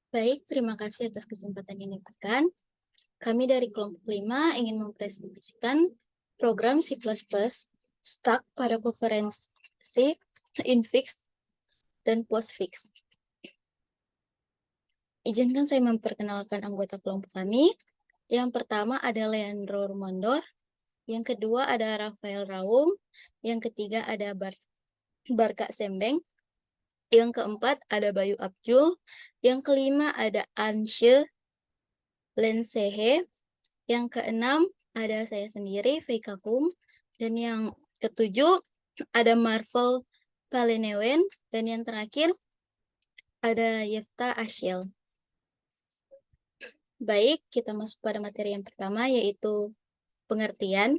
Baik, terima kasih atas kesempatan yang diberikan. Kami dari kelompok 5 ingin mempresentasikan program C++ Stack pada konferensi infix dan postfix. Izinkan saya memperkenalkan anggota kelompok kami. Yang pertama ada Leandro Rumondor, yang kedua ada Rafael Raum, yang ketiga ada Barka Sembeng, yang keempat ada Bayu Abjul, yang kelima ada Anshe Lensehe, yang keenam ada saya sendiri, Veika Kum, dan yang ketujuh ada Marvel Palenewen, dan yang terakhir ada Yefta Ashiel. Baik, kita masuk pada materi yang pertama, yaitu pengertian.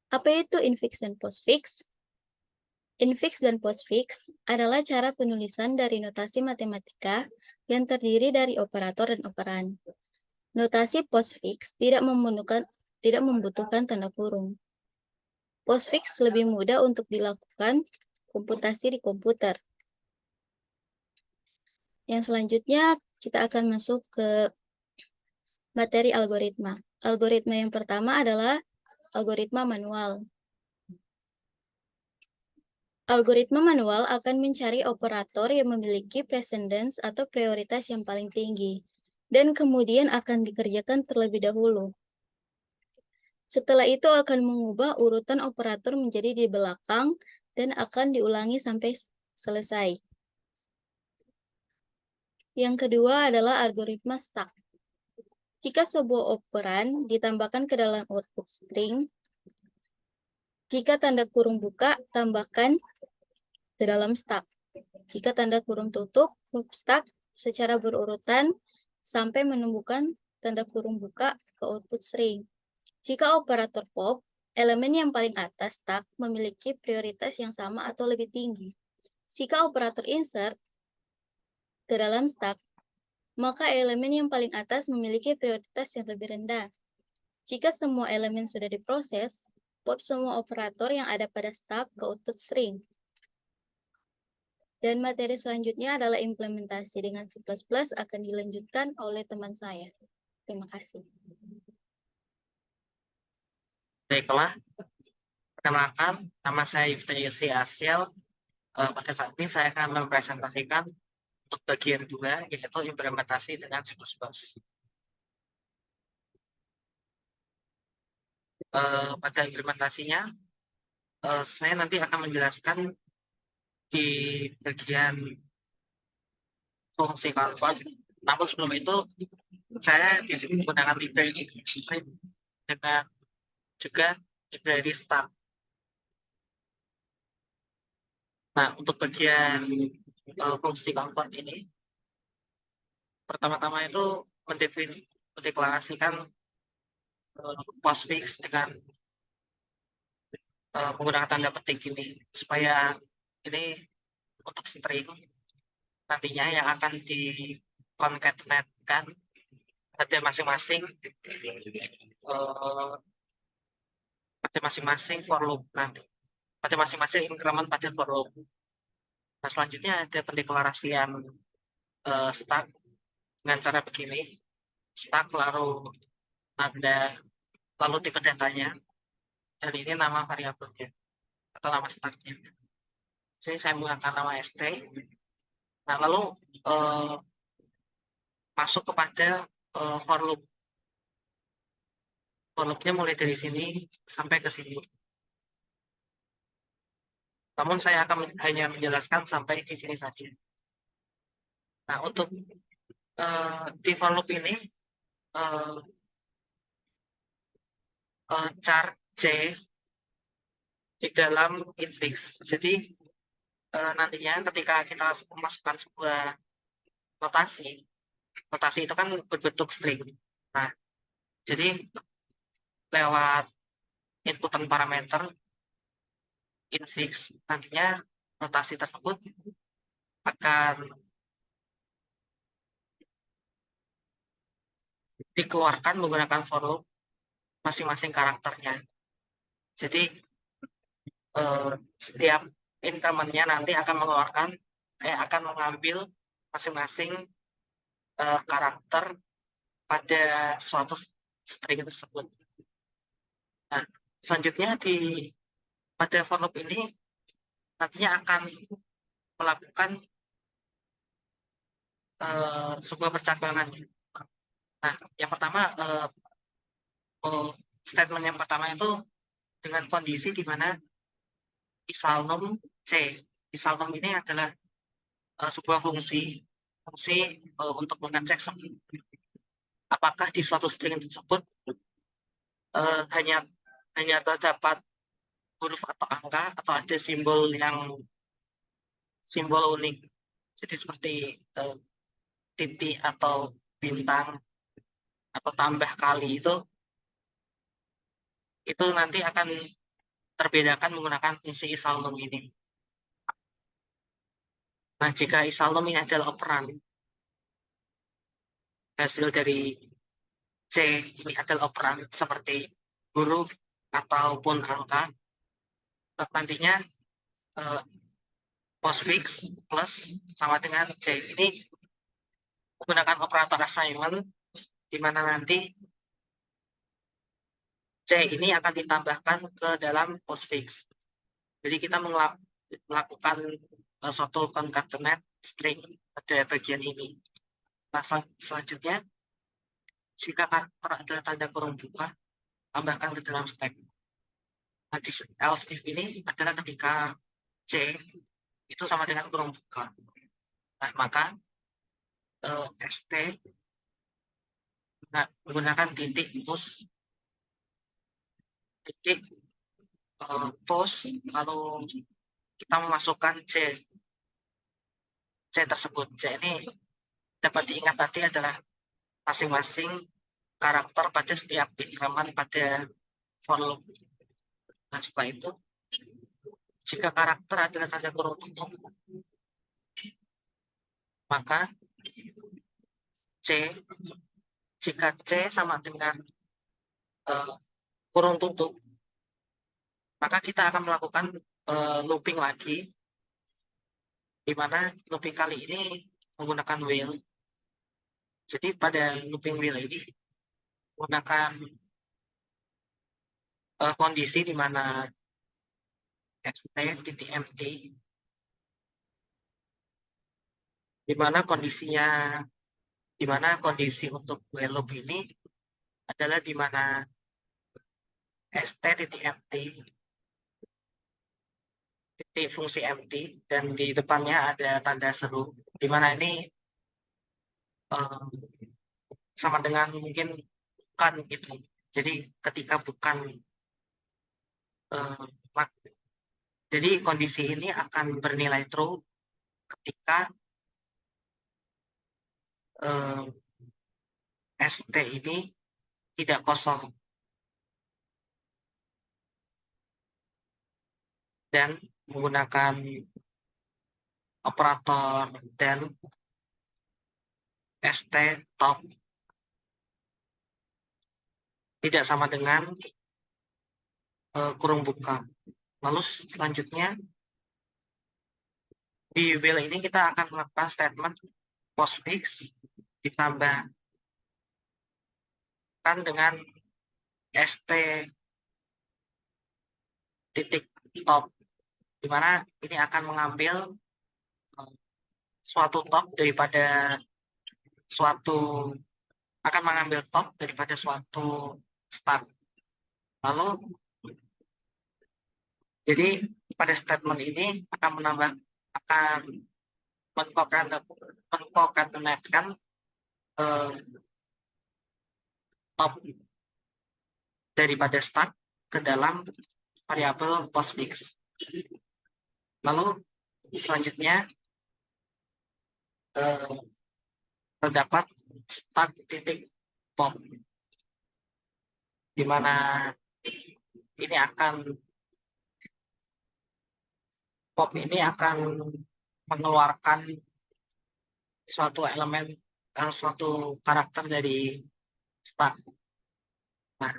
Apa itu infix dan postfix? Infix dan postfix adalah cara penulisan dari notasi matematika yang terdiri dari operator dan operan. Notasi postfix tidak membutuhkan tanda kurung. Postfix lebih mudah untuk dilakukan komputasi di komputer. Yang selanjutnya kita akan masuk ke materi algoritma. Algoritma yang pertama adalah algoritma manual. Algoritma manual akan mencari operator yang memiliki precedence atau prioritas yang paling tinggi, dan kemudian akan dikerjakan terlebih dahulu. Setelah itu akan mengubah urutan operator menjadi di belakang dan akan diulangi sampai selesai. Yang kedua adalah algoritma stack. Jika sebuah operan ditambahkan ke dalam output string, jika tanda kurung buka, tambahkan ke dalam stack. Jika tanda kurung tutup, huruf stack secara berurutan sampai menemukan tanda kurung buka ke output string. Jika operator pop, elemen yang paling atas stack memiliki prioritas yang sama atau lebih tinggi. Jika operator insert ke dalam stack, maka elemen yang paling atas memiliki prioritas yang lebih rendah. Jika semua elemen sudah diproses, pop semua operator yang ada pada stack ke output string. Dan materi selanjutnya adalah implementasi dengan C++ akan dilanjutkan oleh teman saya. Terima kasih. Baiklah, perkenalkan, nama saya Yefta Ashiel. Pada saat ini saya akan mempresentasikan untuk bagian 2, yaitu implementasi dengan C++. Pada implementasinya, saya nanti akan menjelaskan di bagian fungsi convert. Namun sebelum itu, saya di sini menggunakan library dengan juga library stack. Nah, untuk bagian fungsi convert ini, pertama-tama itu mendeklarasikan postfix dengan menggunakan tanda petik ini, supaya ini untuk string nantinya yang akan di-concatenate-kan pada masing-masing for loop nanti, pada masing-masing increment pada for loop. Nah, selanjutnya ada pendeklarasian stack dengan cara begini, stack lalu tipe datanya, dan ini nama variabelnya atau nama stacknya. Jadi saya menggunakan nama st. Nah, lalu masuk kepada for loop. For loop-nya mulai dari sini sampai ke sini. Namun saya akan hanya menjelaskan sampai di sini saja. Nah, untuk di for loop ini char C di dalam infix. Jadi nantinya ketika kita memasukkan sebuah notasi itu kan berbentuk string. Nah, jadi lewat inputan parameter infix, nantinya notasi tersebut akan dikeluarkan menggunakan for loop masing-masing karakternya. Jadi setiap increment-nya nanti akan mengambil masing-masing karakter pada suatu string tersebut. Nah, selanjutnya pada for loop ini nantinya akan melakukan sebuah percakapan. Nah, yang pertama statement yang pertama itu dengan kondisi di mana isalnom C. Isalnom ini adalah sebuah fungsi untuk mengecek apakah di suatu string tersebut hanya terdapat huruf atau angka atau ada simbol unik. Jadi seperti titik atau bintang atau tambah kali itu nanti akan terbedakan menggunakan fungsi isalnom ini. Nah, jika isalnom ini adalah operan, hasil dari C ini adalah operan seperti huruf ataupun angka, nantinya postfix plus sama dengan C ini menggunakan operator assignment, di mana nanti C ini akan ditambahkan ke dalam postfix. Jadi kita melakukan suatu concatenate string pada bagian ini. Nah, selanjutnya, jika karakter adalah tanda kurung buka, tambahkan ke dalam stack. Nah, di else if ini adalah ketika C itu sama dengan kurung buka. Nah, maka ST menggunakan titik post, lalu kita memasukkan C tersebut. C ini dapat diingat tadi adalah masing-masing karakter pada setiap increment pada for loop. Nah, setelah itu, jika karakter adalah tanda kurung tutup, maka jika C sama dengan kurung tutup, maka kita akan melakukan looping lagi, di mana looping kali ini menggunakan while. Jadi pada looping while ini menggunakan kondisi di mana st.mt, di mana kondisi untuk while loop ini adalah di mana st.mt titik fungsi mt dan di depannya ada tanda seru, di mana ini sama dengan mungkin bukan gitu. Jadi ketika bukan, jadi kondisi ini akan bernilai true ketika st ini tidak kosong dan menggunakan operator dan st top tidak sama dengan kurung buka. Lalu selanjutnya di while ini kita akan melakukan statement postfix ditambahkan dengan st titik top, di mana ini akan mengambil suatu top daripada suatu start. Lalu jadi pada statement ini akan mengkoncatenatkan top daripada start ke dalam variabel postfix. Lalu selanjutnya terdapat start titik top, di mana ini pop ini akan mengeluarkan suatu elemen, suatu karakter dari start. Nah,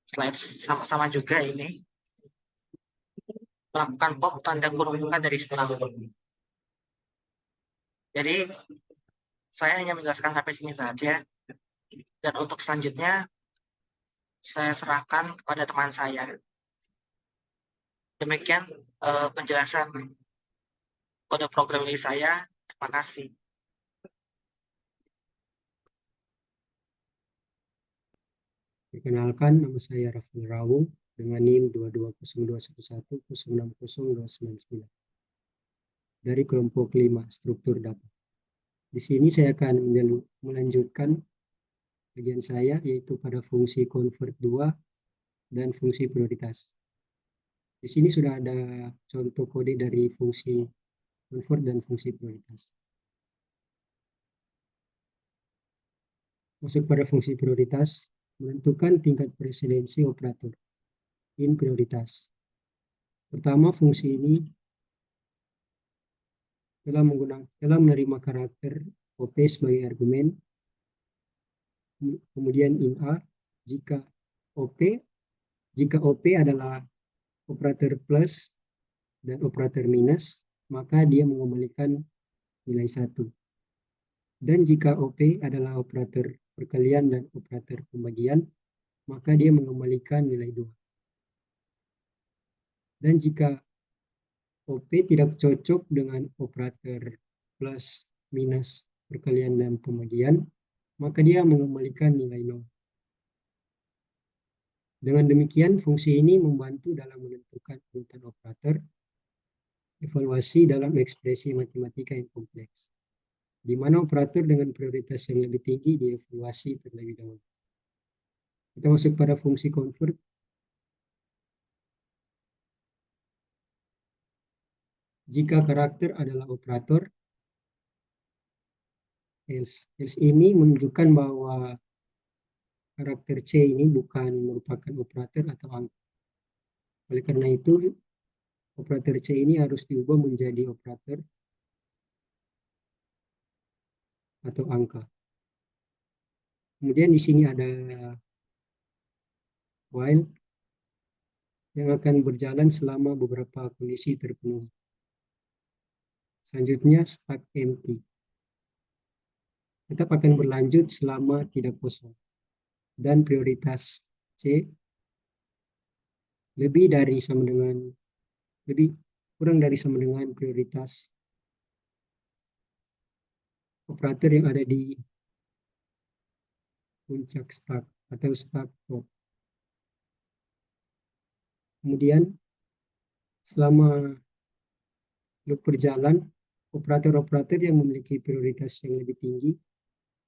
setelah itu sama-sama juga ini melakukan pop tanda kurung buka dari start. Jadi saya hanya menjelaskan sampai sini saja. Dan untuk selanjutnya saya serahkan kepada teman saya. Demikian penjelasan kode program ini saya. Terima kasih. Perkenalkan, nama saya Rafael Rawu dengan NIM 2202110602999 dari kelompok 5 struktur data. Di sini saya akan melanjutkan bagian saya, yaitu pada fungsi convert 2 dan fungsi prioritas. Di sini sudah ada contoh kode dari fungsi convert dan fungsi prioritas. Masuk pada fungsi prioritas, menentukan tingkat presidensi operator in prioritas. Pertama, fungsi ini telah menerima karakter OP sebagai argumen. Kemudian in A, jika OP adalah operator plus dan operator minus, maka dia mengembalikan nilai 1. Dan jika OP adalah operator perkalian dan operator pembagian, maka dia mengembalikan nilai 2. Dan jika OP tidak cocok dengan operator plus, minus, perkalian, dan pembagian, maka dia mengembalikan nilai 0. Dengan demikian, fungsi ini membantu dalam menentukan urutan operator, evaluasi dalam ekspresi matematika yang kompleks, di mana operator dengan prioritas yang lebih tinggi dievaluasi terlebih dahulu. Kita masuk pada fungsi convert. Jika karakter adalah operator, else ini menunjukkan bahwa karakter C ini bukan merupakan operator atau angka. Oleh karena itu, operator C ini harus diubah menjadi operator atau angka. Kemudian di sini ada while yang akan berjalan selama beberapa kondisi terpenuhi. Selanjutnya stack empty. Tetap akan berlanjut selama tidak kosong. Dan prioritas C kurang dari sama dengan prioritas operator yang ada di puncak stack atau stack top. Kemudian selama loop berjalan, operator-operator yang memiliki prioritas yang lebih tinggi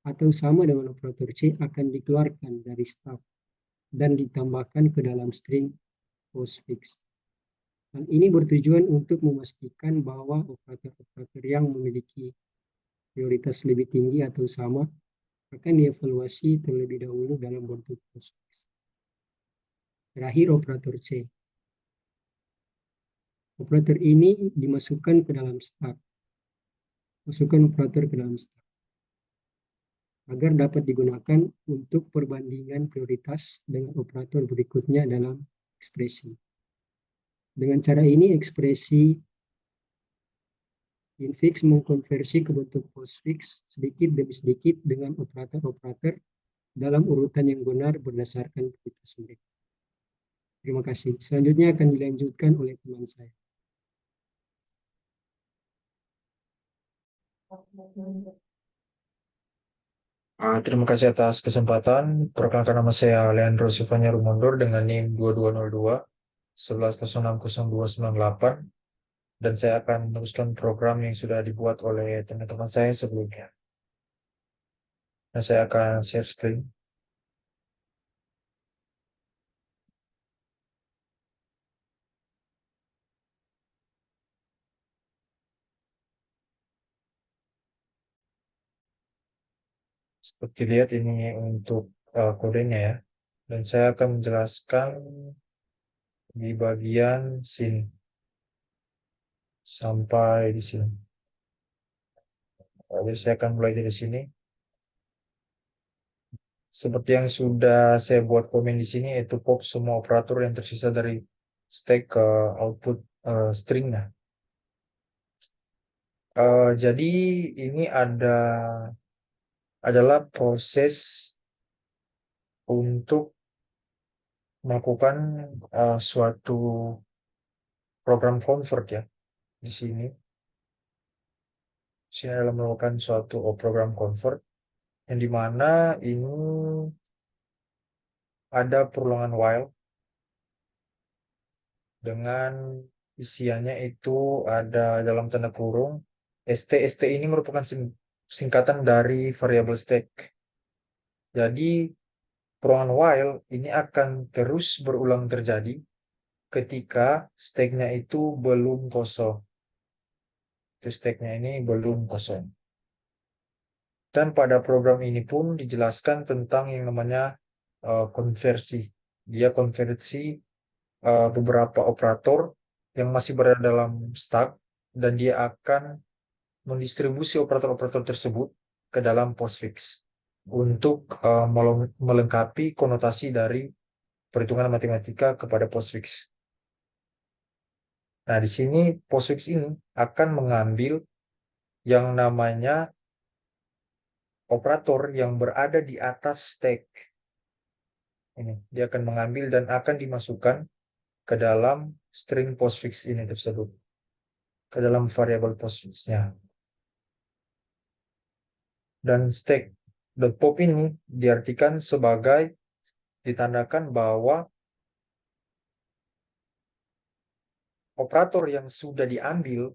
atau sama dengan operator C akan dikeluarkan dari stack dan ditambahkan ke dalam string postfix. Hal ini bertujuan untuk memastikan bahwa operator-operator yang memiliki prioritas lebih tinggi atau sama akan dievaluasi terlebih dahulu dalam bentuk postfix. Terakhir, operator C. Operator ini dimasukkan ke dalam stack. Masukkan operator ke dalam stack agar dapat digunakan untuk perbandingan prioritas dengan operator berikutnya dalam ekspresi. Dengan cara ini, ekspresi infix mengkonversi ke bentuk postfix sedikit demi sedikit dengan operator-operator dalam urutan yang benar berdasarkan prioritas mereka. Terima kasih. Selanjutnya akan dilanjutkan oleh teman saya. Terima kasih atas kesempatan. Perkenalkan, nama saya Leandro Silvanya Rumondur dengan NIM 2202 11060298, dan saya akan meneruskan program yang sudah dibuat oleh teman-teman saya sebelumnya. Dan saya akan share screen. Seperti lihat ini untuk kodenya ya. Dan saya akan menjelaskan di bagian sini sampai di sini. Jadi saya akan mulai dari sini. Seperti yang sudah saya buat komen di sini, yaitu pop semua operator yang tersisa dari stack ke output string. Nah, Jadi ini adalah proses untuk melakukan suatu program convert ya. Di sini adalah melakukan suatu program convert yang dimana ini ada perulangan while dengan isiannya itu ada dalam tanda kurung ST ini merupakan singkatan dari variabel stack. Jadi perulangan while ini akan terus berulang terjadi ketika stack-nya itu belum kosong. Itu stack-nya ini belum kosong. Dan pada program ini pun dijelaskan tentang yang namanya konversi. Dia konversi beberapa operator yang masih berada dalam stack dan dia akan mendistribusi operator-operator tersebut ke dalam postfix untuk melengkapi konotasi dari perhitungan matematika kepada postfix. Nah, di sini postfix ini akan mengambil yang namanya operator yang berada di atas stack. Ini dia akan mengambil dan akan dimasukkan ke dalam string postfix ini tersebut, ke dalam variabel postfix-nya. Dan stack.pop ini diartikan sebagai ditandakan bahwa operator yang sudah diambil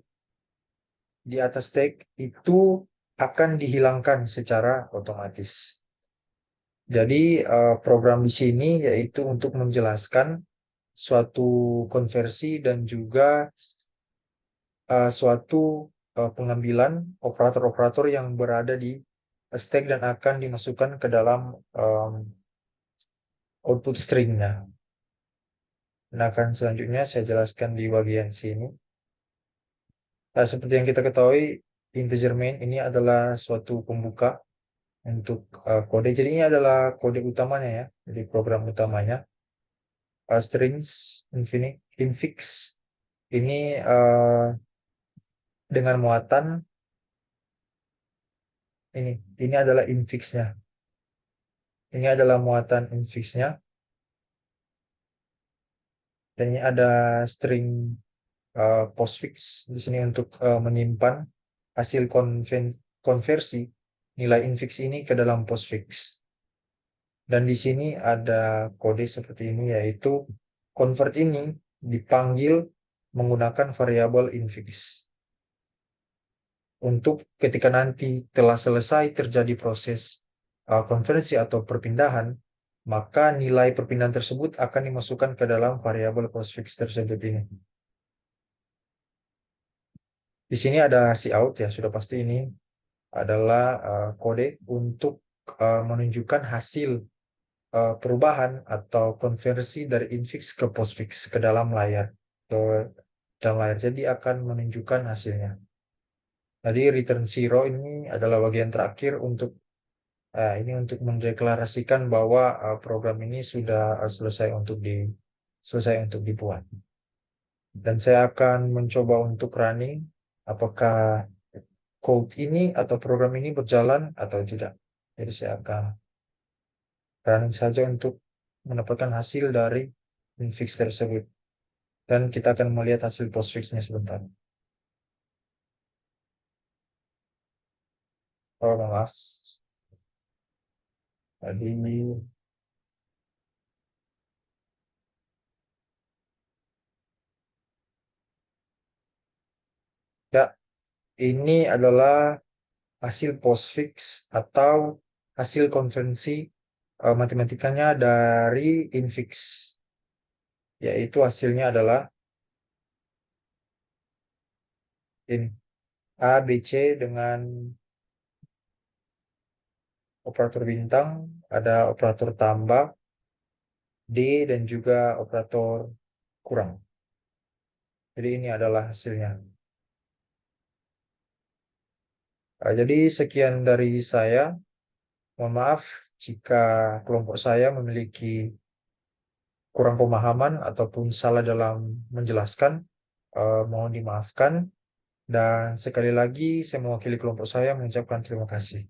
di atas stack itu akan dihilangkan secara otomatis. Jadi program di sini yaitu untuk menjelaskan suatu konversi dan juga suatu pengambilan operator-operator yang berada di stack dan akan dimasukkan ke dalam output string-nya. Nah, akan selanjutnya saya jelaskan di bagian sini. Nah, seperti yang kita ketahui, integer main ini adalah suatu pembuka untuk kode. Jadi ini adalah kode utamanya ya, jadi program utamanya. Strings infix ini dengan muatan ini adalah infix-nya. Ini adalah muatan infix-nya. Dan ini ada string postfix di sini untuk menyimpan hasil konversi nilai infix ini ke dalam postfix. Dan di sini ada kode seperti ini yaitu convert ini dipanggil menggunakan variabel infix. Untuk ketika nanti telah selesai terjadi proses konversi atau perpindahan, maka nilai perpindahan tersebut akan dimasukkan ke dalam variabel postfix tersebut ini. Di sini ada cout ya, sudah pasti ini adalah kode untuk menunjukkan hasil perubahan atau konversi dari infix ke postfix ke dalam layar. Jadi akan menunjukkan hasilnya. Jadi return 0 ini adalah bagian terakhir untuk mendeklarasikan bahwa program ini sudah selesai untuk dibuat. Dan saya akan mencoba untuk running apakah code ini atau program ini berjalan atau tidak. Jadi saya akan running saja untuk mendapatkan hasil dari infix tersebut. Dan kita akan melihat hasil postfix-nya sebentar. Oh, maaf. Tadi ya, ini adalah hasil postfix atau hasil konvensi matematikanya dari infix. Yaitu hasilnya adalah ini A, B, C dengan operator bintang, ada operator tambah, D, dan juga operator kurang. Jadi ini adalah hasilnya. Jadi sekian dari saya. Mohon maaf jika kelompok saya memiliki kurang pemahaman ataupun salah dalam menjelaskan. Mohon dimaafkan. Dan sekali lagi saya mewakili kelompok saya mengucapkan terima kasih.